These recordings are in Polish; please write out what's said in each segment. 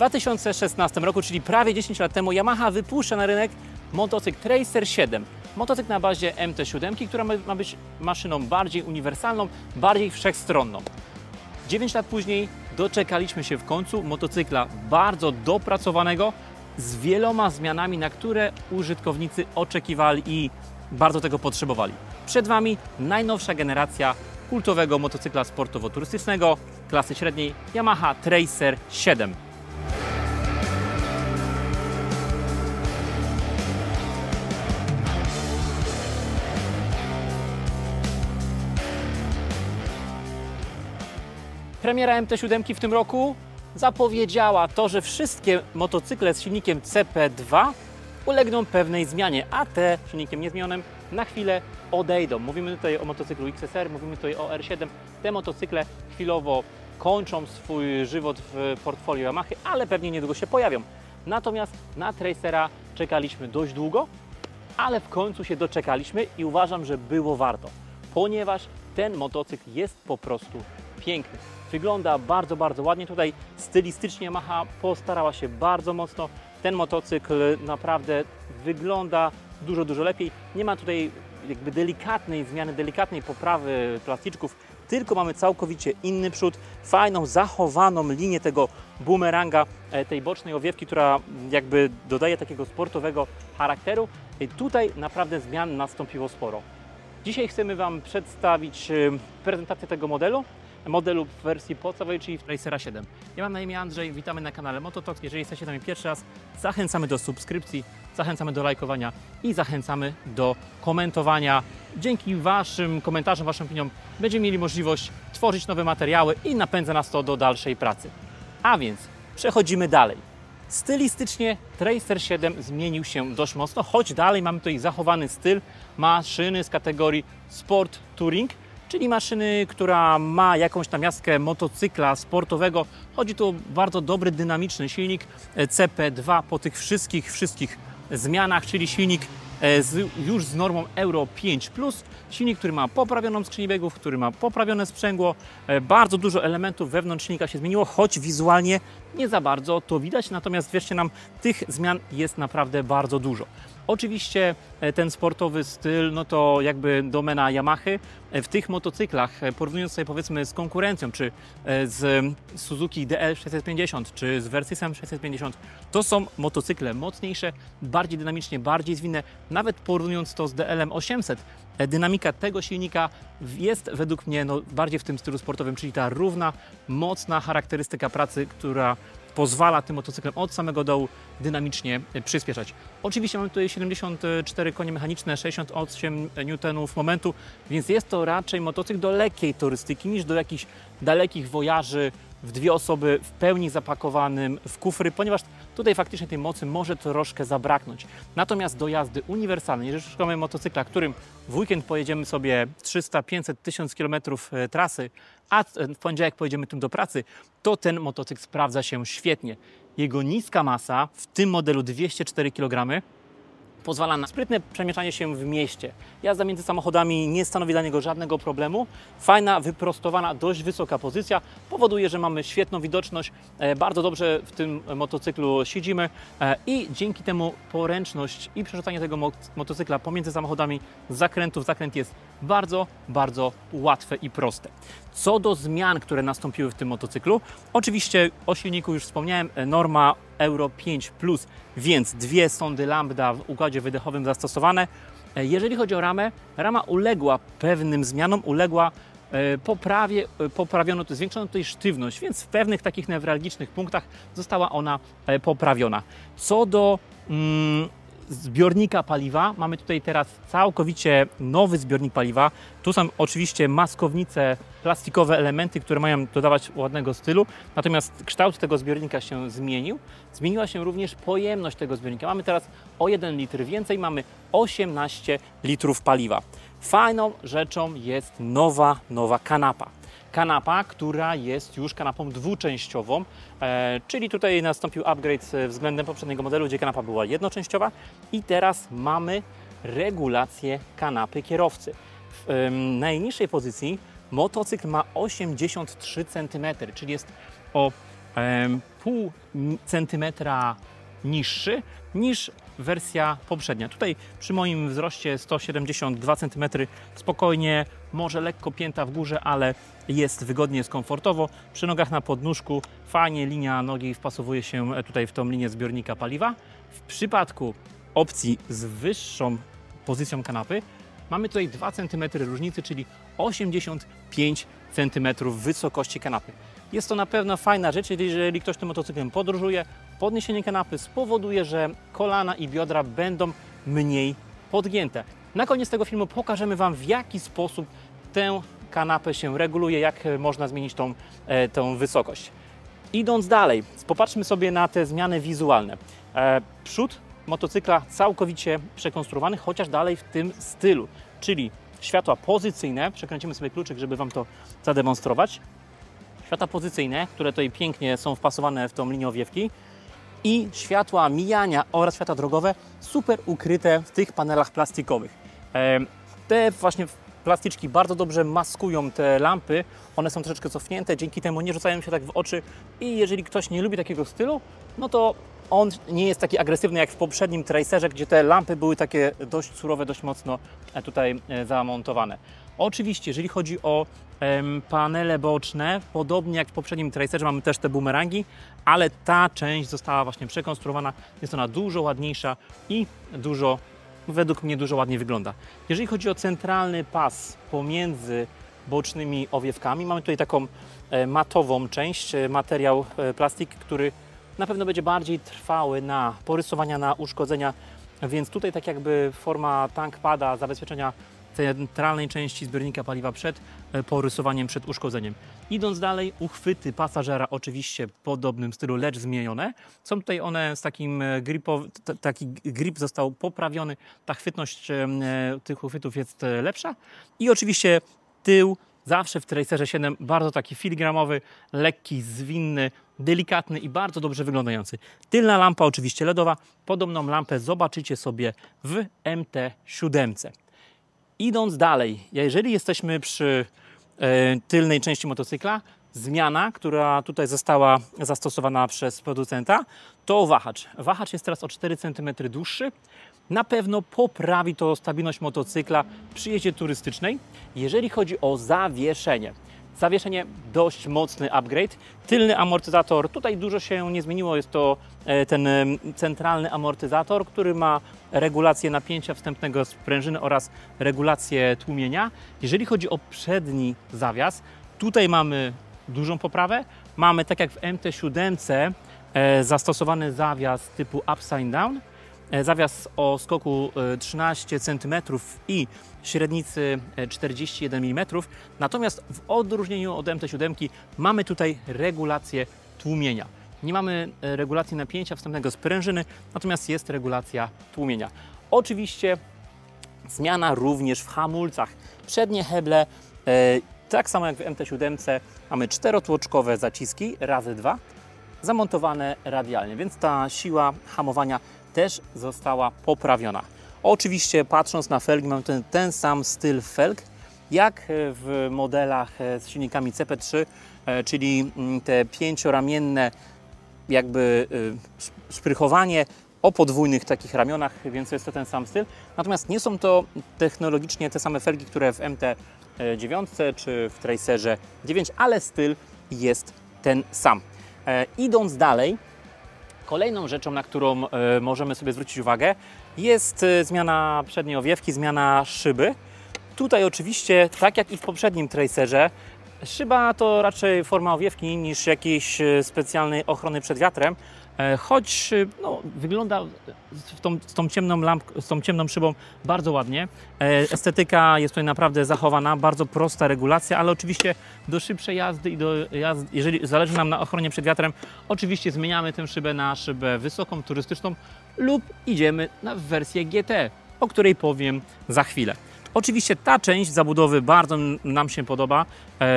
2016 roku, czyli prawie 10 lat temu, Yamaha wypuszcza na rynek motocykl Tracer 7. Motocykl na bazie MT7, która ma być maszyną bardziej uniwersalną, bardziej wszechstronną. 9 lat później doczekaliśmy się w końcu motocykla bardzo dopracowanego, z wieloma zmianami, na które użytkownicy oczekiwali i bardzo tego potrzebowali. Przed Wami najnowsza generacja kultowego motocykla sportowo-turystycznego klasy średniej Yamaha Tracer 7. Premiera MT7 w tym roku zapowiedziała to, że wszystkie motocykle z silnikiem CP2 ulegną pewnej zmianie, a te z silnikiem niezmienionym na chwilę odejdą. Mówimy tutaj o motocyklu XSR, mówimy tutaj o R7. Te motocykle chwilowo kończą swój żywot w portfolio Yamahy, ale pewnie niedługo się pojawią. Natomiast na Tracera czekaliśmy dość długo, ale w końcu się doczekaliśmy i uważam, że było warto, ponieważ ten motocykl jest po prostu piękny. Wygląda bardzo, bardzo ładnie. Tutaj stylistycznie Yamaha postarała się bardzo mocno. Ten motocykl naprawdę wygląda dużo, dużo lepiej. Nie ma tutaj jakby delikatnej zmiany, delikatnej poprawy plasticzków, tylko mamy całkowicie inny przód, fajną, zachowaną linię tego bumeranga, tej bocznej owiewki, która jakby dodaje takiego sportowego charakteru. I tutaj naprawdę zmian nastąpiło sporo. Dzisiaj chcemy Wam przedstawić prezentację tego modelu w wersji podstawowej, czyli w Tracera 7. Ja mam na imię Andrzej, witamy na kanale Mototalks. Jeżeli jesteście z nami pierwszy raz, zachęcamy do subskrypcji, zachęcamy do lajkowania i zachęcamy do komentowania. Dzięki Waszym komentarzom, Waszym opiniom będziemy mieli możliwość tworzyć nowe materiały i napędza nas to do dalszej pracy. A więc przechodzimy dalej. Stylistycznie Tracer 7 zmienił się dość mocno, choć dalej mamy tutaj zachowany styl maszyny z kategorii Sport Touring, czyli maszyny, która ma jakąś tam miastkę motocykla sportowego. Chodzi tu o bardzo dobry, dynamiczny silnik CP2 po tych wszystkich zmianach, czyli silnik już z normą Euro 5+, silnik, który ma poprawioną skrzynię biegów, który ma poprawione sprzęgło. Bardzo dużo elementów wewnątrz silnika się zmieniło, choć wizualnie nie za bardzo to widać, natomiast wierzcie nam, tych zmian jest naprawdę bardzo dużo. Oczywiście ten sportowy styl, no to jakby domena Yamahy. W tych motocyklach, porównując sobie powiedzmy z konkurencją, czy z Suzuki DL650, czy z Versysem 650, to są motocykle mocniejsze, bardziej dynamicznie, bardziej zwinne. Nawet porównując to z DL-em 800, dynamika tego silnika jest według mnie bardziej w tym stylu sportowym, czyli ta równa, mocna charakterystyka pracy, która pozwala tym motocyklem od samego dołu dynamicznie przyspieszać. Oczywiście mamy tutaj 74 konie mechaniczne, 68 Nm, więc jest to raczej motocykl do lekkiej turystyki niż do jakichś dalekich wojaży w dwie osoby w pełni zapakowanym w kufry, ponieważ tutaj faktycznie tej mocy może troszkę zabraknąć. Natomiast do jazdy uniwersalnej, jeżeli szukamy motocykla, którym w weekend pojedziemy sobie 300, 500, 1000 km trasy, a w poniedziałek pojedziemy tym do pracy, to ten motocykl sprawdza się świetnie. Jego niska masa, w tym modelu 204 kg, pozwala na sprytne przemieszczanie się w mieście. Jazda między samochodami nie stanowi dla niego żadnego problemu. Fajna, wyprostowana, dość wysoka pozycja powoduje, że mamy świetną widoczność, bardzo dobrze w tym motocyklu siedzimy i dzięki temu poręczność i przerzucanie tego motocykla pomiędzy samochodami z zakrętu w zakręt jest bardzo, bardzo łatwe i proste. Co do zmian, które nastąpiły w tym motocyklu, oczywiście o silniku już wspomniałem, norma Euro 5+, więc dwie sondy lambda w układzie wydechowym zastosowane. Jeżeli chodzi o ramę, rama uległa pewnym zmianom, uległa poprawiono, zwiększono tutaj sztywność, więc w pewnych takich newralgicznych punktach została ona poprawiona. Co do zbiornika paliwa, mamy tutaj teraz całkowicie nowy zbiornik paliwa. Tu są oczywiście maskownice, plastikowe elementy, które mają dodawać ładnego stylu, natomiast kształt tego zbiornika się zmienił. Zmieniła się również pojemność tego zbiornika. Mamy teraz o 1 litr więcej, mamy 18 litrów paliwa. Fajną rzeczą jest nowa kanapa. Kanapa, która jest już kanapą dwuczęściową, czyli tutaj nastąpił upgrade względem poprzedniego modelu, gdzie kanapa była jednoczęściowa i teraz mamy regulację kanapy kierowcy. W najniższej pozycji motocykl ma 83 cm, czyli jest o pół centymetra niższy niż wersja poprzednia. Tutaj przy moim wzroście 172 cm spokojnie, może lekko pięta w górze, ale jest wygodnie, jest komfortowo. Przy nogach na podnóżku fajnie linia nogi wpasowuje się tutaj w tą linię zbiornika paliwa. W przypadku opcji z wyższą pozycją kanapy mamy tutaj 2 cm różnicy, czyli 85 cm wysokości kanapy. Jest to na pewno fajna rzecz, jeżeli ktoś tym motocyklem podróżuje. Podniesienie kanapy spowoduje, że kolana i biodra będą mniej podgięte. Na koniec tego filmu pokażemy Wam, w jaki sposób tę kanapę się reguluje, jak można zmienić tą wysokość. Idąc dalej, popatrzmy sobie na te zmiany wizualne. Przód motocykla całkowicie przekonstruowany, chociaż dalej w tym stylu, czyli światła pozycyjne. Przekręcimy sobie kluczyk, żeby Wam to zademonstrować. Światła pozycyjne, które tutaj pięknie są wpasowane w tą linię owiewki, i światła mijania oraz światła drogowe super ukryte w tych panelach plastikowych. Te właśnie plastyczki bardzo dobrze maskują te lampy, one są troszeczkę cofnięte, dzięki temu nie rzucają się tak w oczy i jeżeli ktoś nie lubi takiego stylu, no to on nie jest taki agresywny jak w poprzednim Tracerze, gdzie te lampy były takie dość surowe, dość mocno tutaj zamontowane. Oczywiście, jeżeli chodzi o panele boczne, podobnie jak w poprzednim Tracerze mamy też te bumerangi, ale ta część została właśnie przekonstruowana, jest ona dużo ładniejsza i według mnie dużo ładniej wygląda. Jeżeli chodzi o centralny pas pomiędzy bocznymi owiewkami, mamy tutaj taką matową część, materiał plastik, który na pewno będzie bardziej trwały na porysowania, na uszkodzenia, więc tutaj tak jakby forma tankpada, zabezpieczenia centralnej części zbiornika paliwa przed porysowaniem, przed uszkodzeniem. Idąc dalej, uchwyty pasażera oczywiście w podobnym stylu, lecz zmienione. Są tutaj one z takim taki grip został poprawiony, ta chwytność tych uchwytów jest lepsza i oczywiście tył zawsze w Tracerze 7 bardzo taki filigramowy, lekki, zwinny, delikatny i bardzo dobrze wyglądający. Tylna lampa oczywiście LEDowa, podobną lampę zobaczycie sobie w MT7. Idąc dalej, jeżeli jesteśmy przy tylnej części motocykla, zmiana, która tutaj została zastosowana przez producenta, to wahacz. Wahacz jest teraz o 4 cm dłuższy. Na pewno poprawi to stabilność motocykla przy jeździe turystycznej. Jeżeli chodzi o zawieszenie, dość mocny upgrade. Tylny amortyzator, tutaj dużo się nie zmieniło, jest to ten centralny amortyzator, który ma regulację napięcia wstępnego sprężyny oraz regulację tłumienia. Jeżeli chodzi o przedni zawias, tutaj mamy dużą poprawę. Mamy, tak jak w MT7, zastosowany zawias typu upside down. Zawias o skoku 13 cm i średnicy 41 mm. Natomiast w odróżnieniu od MT7 mamy tutaj regulację tłumienia. Nie mamy regulacji napięcia wstępnego sprężyny, natomiast jest regulacja tłumienia. Oczywiście zmiana również w hamulcach. Przednie heble, tak samo jak w MT7, mamy czterotłoczkowe zaciski razy 2, zamontowane radialnie, więc ta siła hamowania też została poprawiona. Oczywiście patrząc na felgi, mamy ten sam styl felg jak w modelach z silnikami CP3, czyli te pięcioramienne jakby szprychowanie o podwójnych takich ramionach, więc jest to ten sam styl. Natomiast nie są to technologicznie te same felgi, które w MT9 czy w Tracerze 9, ale styl jest ten sam. Idąc dalej, kolejną rzeczą, na którą możemy sobie zwrócić uwagę, jest zmiana przedniej owiewki, zmiana szyby. Tutaj oczywiście, tak jak i w poprzednim Tracerze, szyba to raczej forma owiewki niż jakiejś specjalnej ochrony przed wiatrem, choć no, wygląda z tą ciemną szybą bardzo ładnie. Estetyka jest tutaj naprawdę zachowana, bardzo prosta regulacja, ale oczywiście do szybszej jazdy i jeżeli zależy nam na ochronie przed wiatrem, oczywiście zmieniamy tę szybę na szybę wysoką, turystyczną lub idziemy na wersję GT, o której powiem za chwilę. Oczywiście ta część zabudowy bardzo nam się podoba.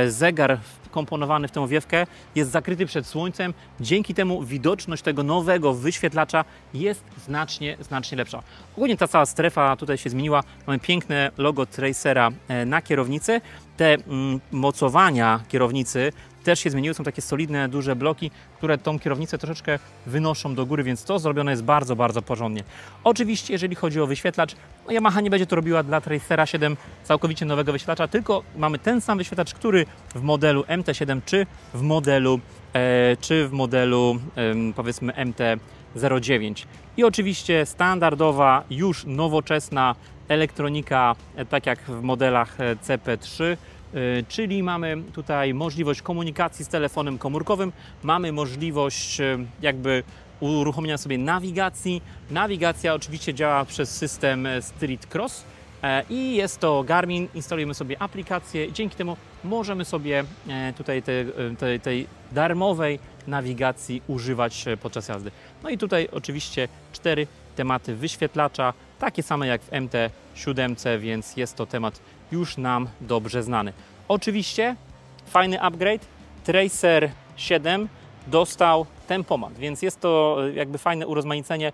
Zegar wkomponowany w tę owiewkę jest zakryty przed słońcem. Dzięki temu widoczność tego nowego wyświetlacza jest znacznie lepsza. Ogólnie ta cała strefa tutaj się zmieniła. Mamy piękne logo Tracera na kierownicy te mocowania kierownicy też się zmieniły, są takie solidne, duże bloki, które tą kierownicę troszeczkę wynoszą do góry, więc to zrobione jest bardzo, bardzo porządnie. Oczywiście, jeżeli chodzi o wyświetlacz, no Yamaha nie będzie to robiła dla Tracera 7 całkowicie nowego wyświetlacza, tylko mamy ten sam wyświetlacz, który w modelu MT7 czy w modelu powiedzmy MT-09. I oczywiście standardowa, już nowoczesna elektronika, tak jak w modelach CP3, czyli mamy tutaj możliwość komunikacji z telefonem komórkowym, mamy możliwość jakby uruchomienia sobie nawigacji. Nawigacja oczywiście działa przez system Street Cross i jest to Garmin, instalujemy sobie aplikację i dzięki temu możemy sobie tutaj tej darmowej nawigacji używać podczas jazdy. No i tutaj oczywiście 4 tematy wyświetlacza, takie same jak w MT7, więc jest to temat już nam dobrze znany. Oczywiście fajny upgrade, Tracer 7 dostał tempomat, więc jest to jakby fajne urozmaicenie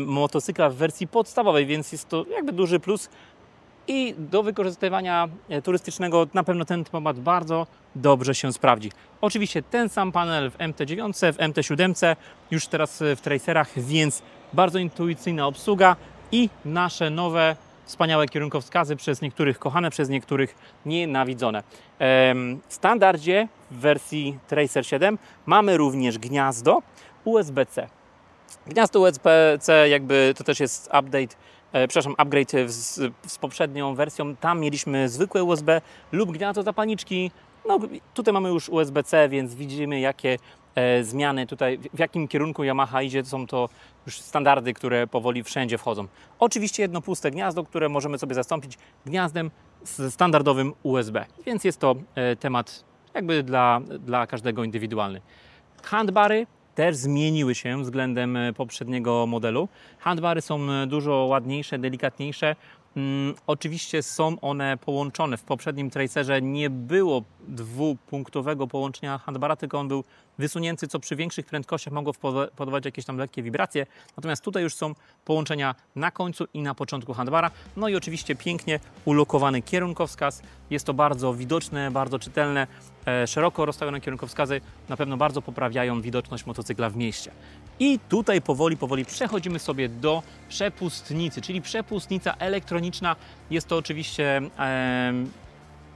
motocykla w wersji podstawowej, więc jest to jakby duży plus i do wykorzystywania turystycznego na pewno ten tempomat bardzo dobrze się sprawdzi. Oczywiście ten sam panel w MT9, w MT7, już teraz w Tracerach, więc bardzo intuicyjna obsługa i nasze nowe wspaniałe kierunkowskazy, przez niektórych kochane, przez niektórych nienawidzone. W standardzie w wersji Tracer 7 mamy również gniazdo USB-C. Gniazdo USB-C jakby to też jest upgrade z poprzednią wersją. Tam mieliśmy zwykłe USB lub gniazdo zapalniczki. No, tutaj mamy już USB-C, więc widzimy jakie zmiany tutaj, w jakim kierunku Yamaha idzie. Są to już standardy, które powoli wszędzie wchodzą. Oczywiście jedno puste gniazdo, które możemy sobie zastąpić gniazdem standardowym USB, więc jest to temat jakby dla każdego indywidualny. Handbary też zmieniły się względem poprzedniego modelu. Handbary są dużo ładniejsze, delikatniejsze. Oczywiście są one połączone. W poprzednim Tracerze nie było dwupunktowego połączenia handbara, tylko on był wysunięty, co przy większych prędkościach mogło powodować jakieś tam lekkie wibracje. Natomiast tutaj już są połączenia na końcu i na początku handbara. No i oczywiście pięknie ulokowany kierunkowskaz. Jest to bardzo widoczne, bardzo czytelne. Szeroko rozstawione kierunkowskazy na pewno bardzo poprawiają widoczność motocykla w mieście. I tutaj powoli przechodzimy sobie do przepustnicy, czyli przepustnica elektroniczna. Jest to oczywiście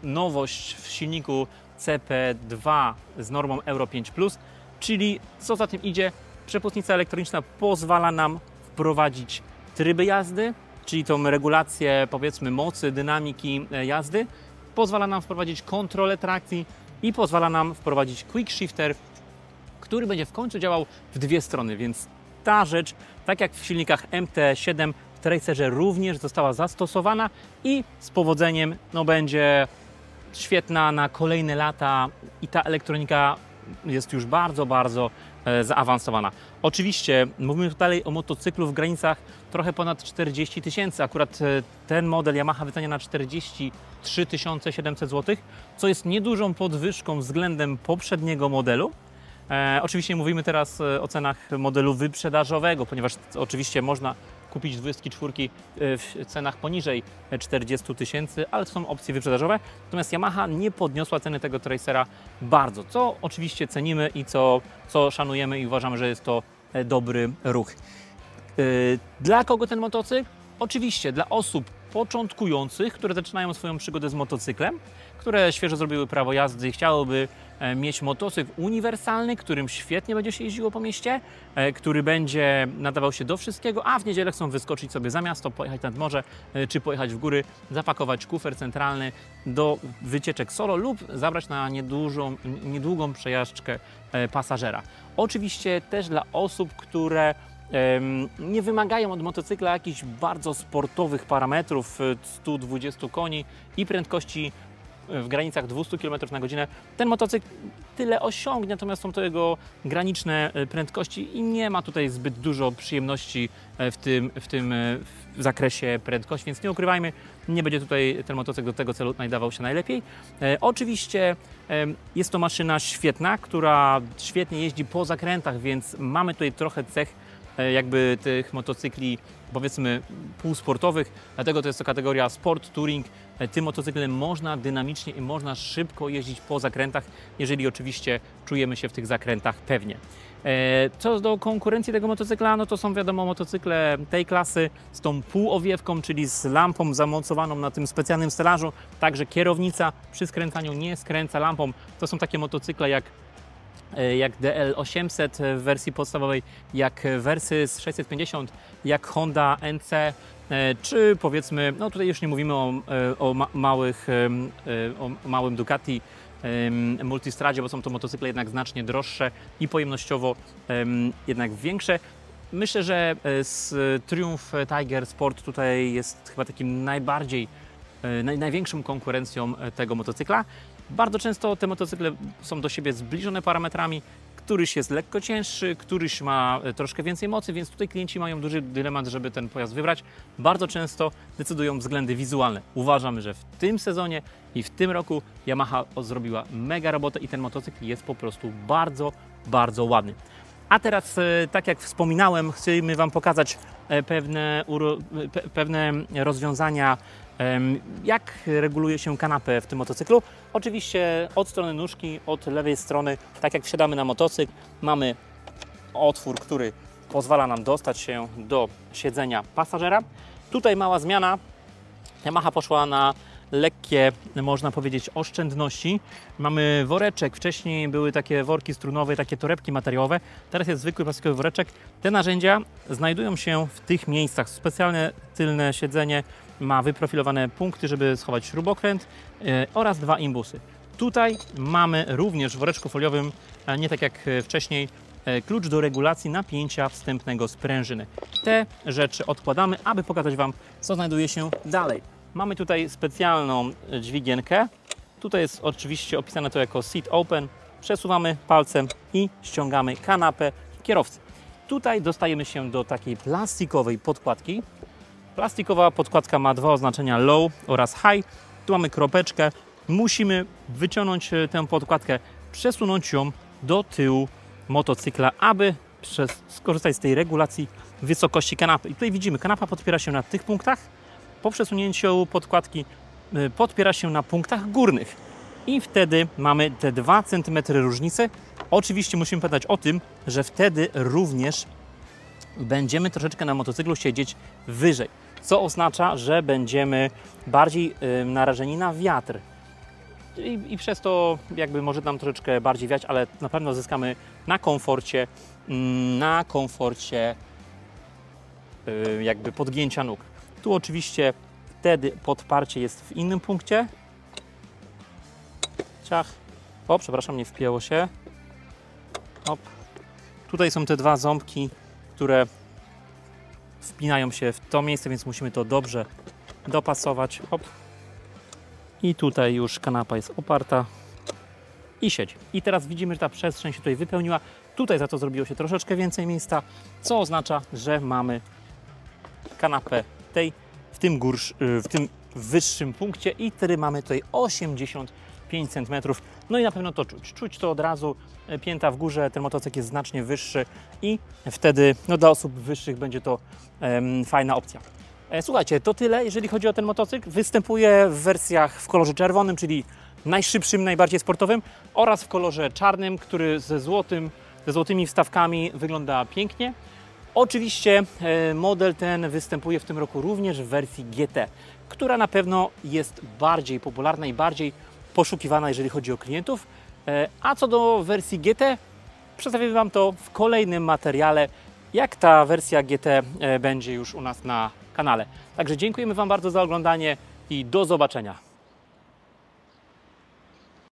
nowość w silniku CP2 z normą Euro 5+, czyli co za tym idzie, przepustnica elektroniczna pozwala nam wprowadzić tryby jazdy, czyli tą regulację powiedzmy mocy, dynamiki jazdy, pozwala nam wprowadzić kontrolę trakcji i pozwala nam wprowadzić quick shifter, który będzie w końcu działał w dwie strony, więc ta rzecz, tak jak w silnikach MT7 w Tracerze również została zastosowana i z powodzeniem będzie świetna na kolejne lata i ta elektronika jest już bardzo zaawansowana. Oczywiście mówimy tutaj o motocyklu w granicach trochę ponad 40 000. Akurat ten model Yamaha wycenia na 43 700 zł, co jest niedużą podwyżką względem poprzedniego modelu. Oczywiście mówimy teraz o cenach modelu wyprzedażowego, ponieważ oczywiście można kupić 24 w cenach poniżej 40 000, ale to są opcje wyprzedażowe. Natomiast Yamaha nie podniosła ceny tego Tracera bardzo, co oczywiście cenimy i co szanujemy i uważamy, że jest to dobry ruch. Dla kogo ten motocykl? Oczywiście dla osób początkujących, które zaczynają swoją przygodę z motocyklem, które świeżo zrobiły prawo jazdy i chciałyby mieć motocykl uniwersalny, którym świetnie będzie się jeździło po mieście, który będzie nadawał się do wszystkiego, a w niedzielę chcą wyskoczyć sobie za miasto, pojechać nad morze, czy pojechać w góry, zapakować kufer centralny do wycieczek solo lub zabrać na niedługą przejażdżkę pasażera. Oczywiście też dla osób, które nie wymagają od motocykla jakichś bardzo sportowych parametrów, 120 koni i prędkości w granicach 200 km na godzinę. Ten motocykl tyle osiągnie, natomiast są to jego graniczne prędkości i nie ma tutaj zbyt dużo przyjemności w tym zakresie prędkości, więc nie ukrywajmy, nie będzie tutaj ten motocykl do tego celu nadawał się najlepiej. Oczywiście jest to maszyna świetna, która świetnie jeździ po zakrętach, więc mamy tutaj trochę cech jakby tych motocykli, powiedzmy, półsportowych, dlatego to jest to kategoria Sport Touring. Tym motocyklem można dynamicznie i można szybko jeździć po zakrętach, jeżeli oczywiście czujemy się w tych zakrętach pewnie. Co do konkurencji tego motocykla, no to są wiadomo motocykle tej klasy z tą półowiewką, czyli z lampą zamocowaną na tym specjalnym stelażu, także kierownica przy skręcaniu nie skręca lampą. To są takie motocykle jak DL800 w wersji podstawowej, jak Versys 650, jak Honda NC, czy powiedzmy, no tutaj już nie mówimy o małym Ducati Multistradzie, bo są to motocykle jednak znacznie droższe i pojemnościowo jednak większe. Myślę, że Triumph Tiger Sport tutaj jest chyba takim największą konkurencją tego motocykla. Bardzo często te motocykle są do siebie zbliżone parametrami, któryś jest lekko cięższy, któryś ma troszkę więcej mocy, więc tutaj klienci mają duży dylemat, żeby ten pojazd wybrać. Bardzo często decydują względy wizualne. Uważamy, że w tym sezonie i w tym roku Yamaha zrobiła mega robotę i ten motocykl jest po prostu bardzo, bardzo ładny. A teraz, tak jak wspominałem, chcemy Wam pokazać pewne rozwiązania, jak reguluje się kanapę w tym motocyklu. Oczywiście od strony nóżki, od lewej strony, tak jak wsiadamy na motocykl, mamy otwór, który pozwala nam dostać się do siedzenia pasażera. Tutaj mała zmiana. Yamaha poszła na lekkie, można powiedzieć, oszczędności. Mamy woreczek, wcześniej były takie worki strunowe, takie torebki materiałowe, teraz jest zwykły plastikowy woreczek. Te narzędzia znajdują się w tych miejscach. Specjalne tylne siedzenie ma wyprofilowane punkty, żeby schować śrubokręt oraz 2 imbusy. Tutaj mamy również w woreczku foliowym, nie tak jak wcześniej, klucz do regulacji napięcia wstępnego sprężyny. Te rzeczy odkładamy, aby pokazać Wam, co znajduje się dalej. Mamy tutaj specjalną dźwigienkę. Tutaj jest oczywiście opisane to jako seat open. Przesuwamy palcem i ściągamy kanapę kierowcy. Tutaj dostajemy się do takiej plastikowej podkładki. Plastikowa podkładka ma 2 oznaczenia low oraz high. Tu mamy kropeczkę. Musimy wyciągnąć tę podkładkę, przesunąć ją do tyłu motocykla, aby skorzystać z tej regulacji wysokości kanapy. I tutaj widzimy, kanapa podpiera się na tych punktach. Po przesunięciu podkładki podpiera się na punktach górnych i wtedy mamy te 2 cm różnicy. Oczywiście musimy pamiętać o tym, że wtedy również będziemy troszeczkę na motocyklu siedzieć wyżej, co oznacza, że będziemy bardziej narażeni na wiatr i przez to jakby może nam troszeczkę bardziej wiać, ale na pewno zyskamy na komforcie jakby podgięcia nóg. Tu oczywiście wtedy podparcie jest w innym punkcie. Ciach. O, przepraszam, nie wpięło się. Hop. Tutaj są te 2 ząbki, które wpinają się w to miejsce, więc musimy to dobrze dopasować. Hop. I tutaj już kanapa jest oparta i siedzi. I teraz widzimy, że ta przestrzeń się tutaj wypełniła. Tutaj za to zrobiło się troszeczkę więcej miejsca, co oznacza, że mamy kanapę w tym wyższym punkcie i wtedy mamy tutaj 85 cm. No i na pewno to czuć. Czuć to od razu, pięta w górze, ten motocykl jest znacznie wyższy i wtedy no, dla osób wyższych będzie to fajna opcja. Słuchajcie, to tyle, jeżeli chodzi o ten motocykl. Występuje w wersjach w kolorze czerwonym, czyli najszybszym, najbardziej sportowym, oraz w kolorze czarnym, który ze złotymi wstawkami wygląda pięknie. Oczywiście model ten występuje w tym roku również w wersji GT, która na pewno jest bardziej popularna i bardziej poszukiwana, jeżeli chodzi o klientów. A co do wersji GT, przedstawię Wam to w kolejnym materiale, jak ta wersja GT będzie już u nas na kanale. Także dziękujemy Wam bardzo za oglądanie i do zobaczenia.